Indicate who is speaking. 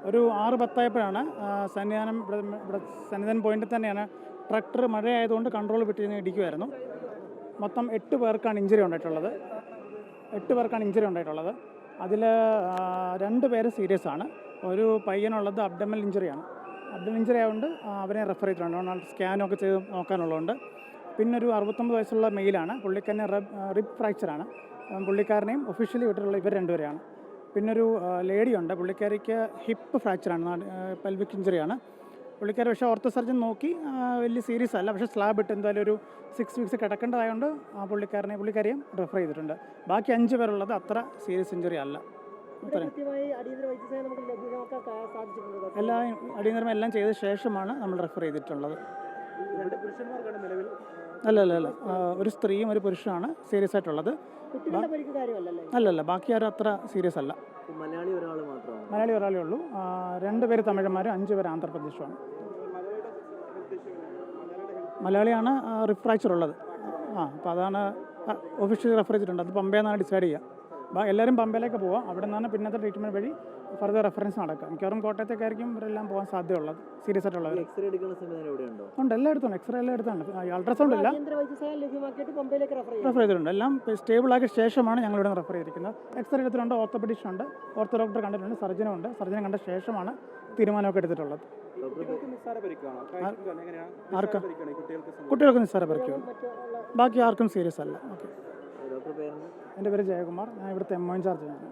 Speaker 1: ഒരു 6:10 സന്നിധാനം സന്നിധാനം പോയിന്റിൽ തന്നെയാണ് ട്രാക്ടർ മഴയായതുകൊണ്ട് കൺട്രോൾ വിട്ടിരുന്ന് ഇടിക്കുമായിരുന്നു. മൊത്തം 8 പേർക്കാണ് ഇഞ്ചുറി ഉണ്ടായിട്ടുള്ളത്. 8 പേർക്കാണ് ഇഞ്ചുറി ഉണ്ടായിട്ടുള്ളത്. അതിൽ 2 പേര് സീരിയസ് ആണ്. ഒരു പയ്യനുള്ളത് അബ്ഡമൽ ഇഞ്ചുറിയാണ്. അബ്ഡമൽ ഇഞ്ചുറി ആയതുകൊണ്ട് അവരെ റെഫർ ചെയ്തിട്ടുണ്ട്. സ്കാനൊക്കെ ചെയ്ത് നോക്കാനുള്ളതുകൊണ്ട്. പിന്നൊരു 69 വയസ്സുള്ള മെയിലാണ്. പുള്ളിക്കാരനെ റിബ് ഫ്രാക്ചറാണ്. പുള്ളിക്കാരനെയും ഒഫീഷ്യലി വിട്ടിട്ടുള്ള ഇവർ 2 പേരെയാണ്. പിന്നൊരു ലേഡിയുണ്ട്. പുള്ളിക്കാരിക്ക് ഹിപ്പ് ഫ്രാക്ചറാണ്, പെൽവിക് ഇഞ്ചുറിയാണ്. പുള്ളിക്കാരി പക്ഷേ ഓർത്തോ സർജൻ നോക്കി വലിയ സീരിയസ് അല്ല, പക്ഷേ സ്ലാബ് ഇട്ട് എന്തായാലും ഒരു 6 വീക്സ് കിടക്കേണ്ടതായതുകൊണ്ട് പുള്ളിക്കാരിയും റെഫർ ചെയ്തിട്ടുണ്ട്. ബാക്കി 5 പേരുള്ളത് അത്ര സീരിയസ് ഇഞ്ചുറി അല്ല. എല്ലാ അടിയന്തരം എല്ലാം ചെയ്ത ശേഷമാണ് നമ്മൾ റെഫർ ചെയ്തിട്ടുള്ളത്. അല്ല, ഒരു സ്ത്രീയും ഒരു പുരുഷനാണ് സീരിയസ് ആയിട്ടുള്ളത്. അല്ലല്ല, ബാക്കി ആരും അത്ര സീരിയസ് അല്ല. മലയാളി ഒരാളേ ഉള്ളൂ. 2 പേര് തമിഴന്മാരും 5 പേര് ആന്ധ്രാപ്രദേശുമാണ്. മലയാളിയാണ് റിബ് ഫ്രാക്ചർ ഉള്ളത്. അപ്പോൾ അതാണ് ഒഫീഷ്യലി റെഫർ ചെയ്തിട്ടുണ്ട്. അത് പമ്പയെന്നാണ് ഡിസൈഡ് ചെയ്യുക. എല്ലാവരും പമ്പയിലേക്ക് പോവാം. അവിടെ നിന്നാണ് പിന്നത്തെ ട്രീറ്റ്മെൻറ്റ് വഴി ഫർദർ റെഫറൻസ് നടക്കുക. മിക്കവാറും കോട്ടയത്തേക്കായിരിക്കും ഇവരെല്ലാം പോകാൻ സാധ്യതയുള്ളത്. സീരിയസ് ആയിട്ടുള്ളവർ ഉണ്ട്, എല്ലായിടത്തും എക്സ്റേ എല്ലായിടത്തുണ്ട്. അൾട്രാസൗണ്ട് ഇല്ല, റെഫർ ചെയ്തിട്ടുണ്ട്. എല്ലാം സ്റ്റേബിൾ ആക്കിയ ശേഷമാണ് ഞങ്ങളിവിടെ റെഫർ ചെയ്തിരിക്കുന്നത്. എക്സ്റേ എടുത്തിട്ടുണ്ട്, ഓർത്തോപെഡിഷൻ ഉണ്ട്, ഓർത്തോ ഡോക്ടർ കണ്ടിട്ടുണ്ട്, സർജനും ഉണ്ട്. സർജനെ കണ്ട ശേഷമാണ് തീരുമാനമൊക്കെ എടുത്തിട്ടുള്ളത്. കുട്ടികൾക്ക് നിസ്സാര പരിക്കാണ്, ബാക്കി ആർക്കും സീരിയസ് അല്ല. ഓക്കെ, എൻ്റെ പേര് ജയകുമാർ. ഞാൻ ഇവിടുത്തെ എംഒ ഇൻചാർജാണ്.